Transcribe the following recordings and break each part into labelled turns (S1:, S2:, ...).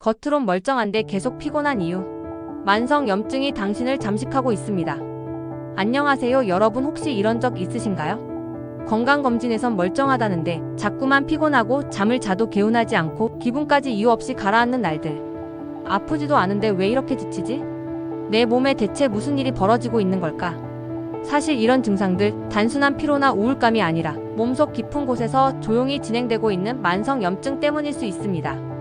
S1: 겉으론 멀쩡한데 계속 피곤한 이유. 만성 염증이 당신을 잠식하고 있습니다. 안녕하세요 여러분, 혹시 이런 적 있으신가요? 건강검진에선 멀쩡하다는데 자꾸만 피곤하고 잠을 자도 개운하지 않고 기분까지 이유 없이 가라앉는 날들. 아프지도 않은데 왜 이렇게 지치지? 내 몸에 대체 무슨 일이 벌어지고 있는 걸까? 사실 이런 증상들 단순한 피로나 우울감이 아니라 몸속 깊은 곳에서 조용히 진행되고 있는 만성 염증 때문일 수 있습니다.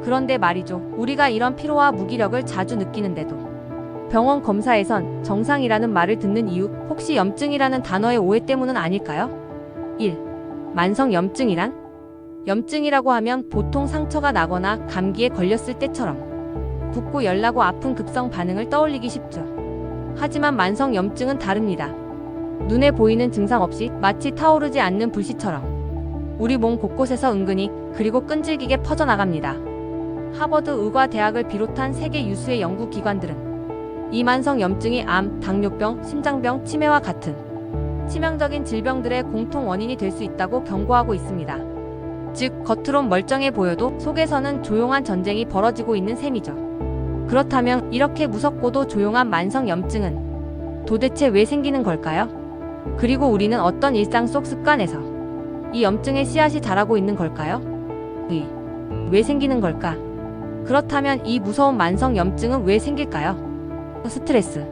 S1: 그런데 말이죠, 우리가 이런 피로와 무기력을 자주 느끼는데도 병원 검사에선 정상이라는 말을 듣는 이유, 혹시 염증이라는 단어의 오해 때문은 아닐까요? 1. 만성 염증이란? 염증이라고 하면 보통 상처가 나거나 감기에 걸렸을 때처럼 붓고 열나고 아픈 급성 반응을 떠올리기 쉽죠. 하지만 만성 염증은 다릅니다. 눈에 보이는 증상 없이 마치 타오르지 않는 불씨처럼 우리 몸 곳곳에서 은근히 그리고 끈질기게 퍼져나갑니다. 하버드 의과대학을 비롯한 세계 유수의 연구기관들은 이 만성 염증이 암, 당뇨병, 심장병, 치매와 같은 치명적인 질병들의 공통 원인이 될 수 있다고 경고하고 있습니다. 즉, 겉으론 멀쩡해 보여도 속에서는 조용한 전쟁이 벌어지고 있는 셈이죠. 그렇다면 이렇게 무섭고도 조용한 만성 염증은 도대체 왜 생기는 걸까요? 그리고 우리는 어떤 일상 속 습관에서 이 염증의 씨앗이 자라고 있는 걸까요? 왜 생기는 걸까? 그렇다면 이 무서운 만성 염증은 왜 생길까요? 스트레스.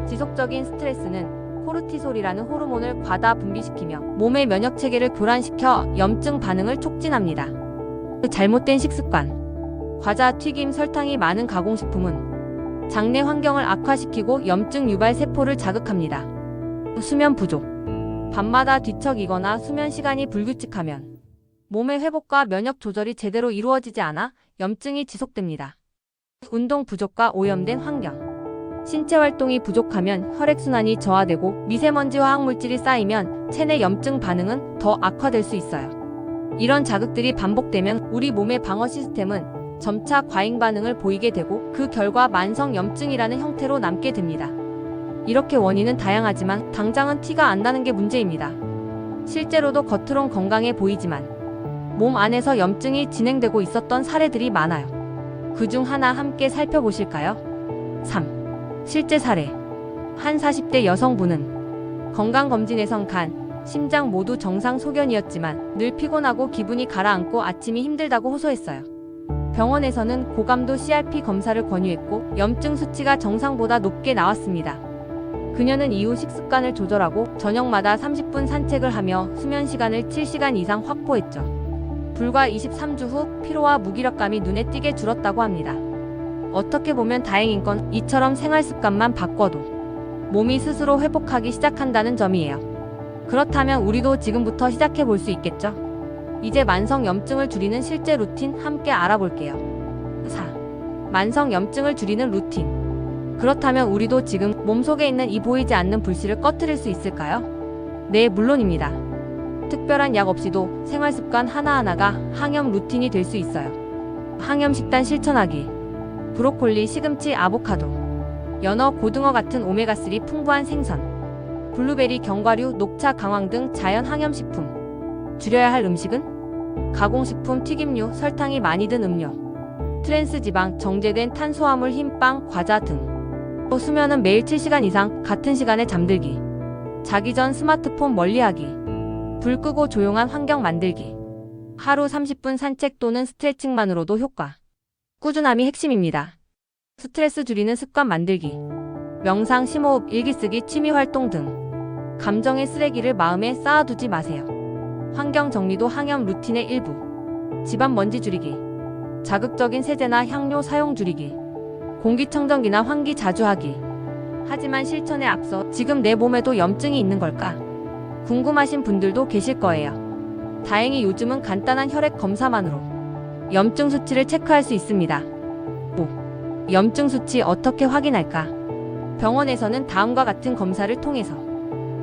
S1: 지속적인 스트레스는 코르티솔이라는 호르몬을 과다 분비시키며 몸의 면역 체계를 교란시켜 염증 반응을 촉진합니다. 잘못된 식습관. 과자, 튀김, 설탕이 많은 가공식품은 장내 환경을 악화시키고 염증 유발 세포를 자극합니다. 수면 부족. 밤마다 뒤척이거나 수면 시간이 불규칙하면 몸의 회복과 면역 조절이 제대로 이루어지지 않아 염증이 지속됩니다. 운동 부족과 오염된 환경. 신체 활동이 부족하면 혈액순환이 저하되고 미세먼지 화학물질이 쌓이면 체내 염증 반응은 더 악화될 수 있어요. 이런 자극들이 반복되면 우리 몸의 방어 시스템은 점차 과잉 반응을 보이게 되고 그 결과 만성 염증이라는 형태로 남게 됩니다. 이렇게 원인은 다양하지만 당장은 티가 안 나는 게 문제입니다. 실제로도 겉으론 건강해 보이지만 몸 안에서 염증이 진행되고 있었던 사례들이 많아요. 그중 하나 함께 살펴보실까요? 3. 실제 사례. 한 40대 여성분은 건강검진에선 간, 심장 모두 정상 소견이었지만 늘 피곤하고 기분이 가라앉고 아침이 힘들다고 호소했어요. 병원에서는 고감도 CRP 검사를 권유했고 염증 수치가 정상보다 높게 나왔습니다. 그녀는 이후 식습관을 조절하고 저녁마다 30분 산책을 하며 수면 시간을 7시간 이상 확보했죠. 불과 23주 후 피로와 무기력감이 눈에 띄게 줄었다고 합니다. 어떻게 보면 다행인 건 이처럼 생활 습관만 바꿔도 몸이 스스로 회복하기 시작한다는 점이에요. 그렇다면 우리도 지금부터 시작해 볼 수 있겠죠? 이제 만성 염증을 줄이는 실제 루틴 함께 알아볼게요. 4. 만성 염증을 줄이는 루틴. 그렇다면 우리도 지금 몸속에 있는 이 보이지 않는 불씨를 꺼트릴 수 있을까요? 네, 물론입니다. 특별한 약 없이도 생활습관 하나하나가 항염 루틴이 될 수 있어요. 항염 식단 실천하기. 브로콜리, 시금치, 아보카도, 연어, 고등어 같은 오메가3 풍부한 생선, 블루베리, 견과류, 녹차, 강황 등 자연 항염식품. 줄여야 할 음식은? 가공식품, 튀김류, 설탕이 많이 든 음료, 트랜스지방, 정제된 탄수화물, 흰빵, 과자 등. 또 수면은 매일 7시간 이상 같은 시간에 잠들기. 자기 전 스마트폰 멀리하기. 불 끄고 조용한 환경 만들기. 하루 30분 산책 또는 스트레칭만으로도 효과. 꾸준함이 핵심입니다. 스트레스 줄이는 습관 만들기. 명상, 심호흡, 일기쓰기, 취미활동 등. 감정의 쓰레기를 마음에 쌓아두지 마세요. 환경 정리도 항염 루틴의 일부. 집안 먼지 줄이기. 자극적인 세제나 향료 사용 줄이기. 공기청정기나 환기 자주 하기. 하지만 실천에 앞서 지금 내 몸에도 염증이 있는 걸까? 궁금하신 분들도 계실 거예요. 다행히 요즘은 간단한 혈액 검사만으로 염증 수치를 체크할 수 있습니다. 5. 염증 수치 어떻게 확인할까? 병원에서는 다음과 같은 검사를 통해서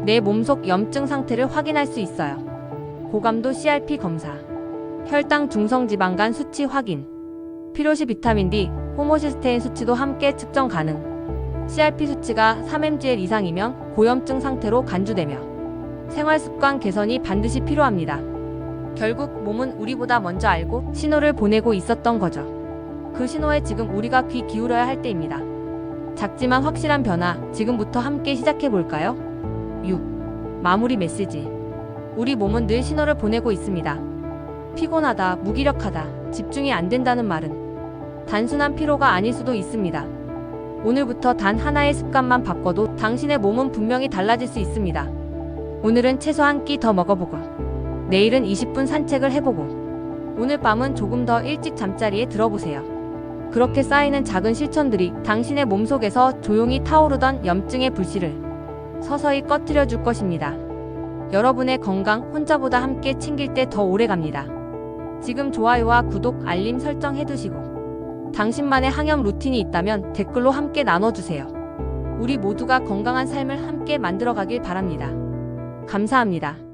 S1: 내 몸속 염증 상태를 확인할 수 있어요. 고감도 CRP 검사, 혈당 중성지방간 수치 확인, 필요시 비타민 D, 호모시스테인 수치도 함께 측정 가능. CRP 수치가 3mgl 이상이면 고염증 상태로 간주되며 생활습관 개선이 반드시 필요합니다. 결국 몸은 우리보다 먼저 알고 신호를 보내고 있었던 거죠. 그 신호에 지금 우리가 귀 기울여야 할 때입니다. 작지만 확실한 변화, 지금부터 함께 시작해 볼까요? 6. 마무리 메시지. 우리 몸은 늘 신호를 보내고 있습니다. 피곤하다, 무기력하다, 집중이 안 된다는 말은 단순한 피로가 아닐 수도 있습니다. 오늘부터 단 하나의 습관만 바꿔도 당신의 몸은 분명히 달라질 수 있습니다. 오늘은 채소 한 끼 더 먹어보고, 내일은 20분 산책을 해보고, 오늘 밤은 조금 더 일찍 잠자리에 들어보세요. 그렇게 쌓이는 작은 실천들이 당신의 몸속에서 조용히 타오르던 염증의 불씨를 서서히 꺼뜨려 줄 것입니다. 여러분의 건강 혼자보다 함께 챙길 때 더 오래 갑니다. 지금 좋아요와 구독, 알림 설정 해두시고 당신만의 항염 루틴이 있다면 댓글로 함께 나눠주세요. 우리 모두가 건강한 삶을 함께 만들어가길 바랍니다. 감사합니다.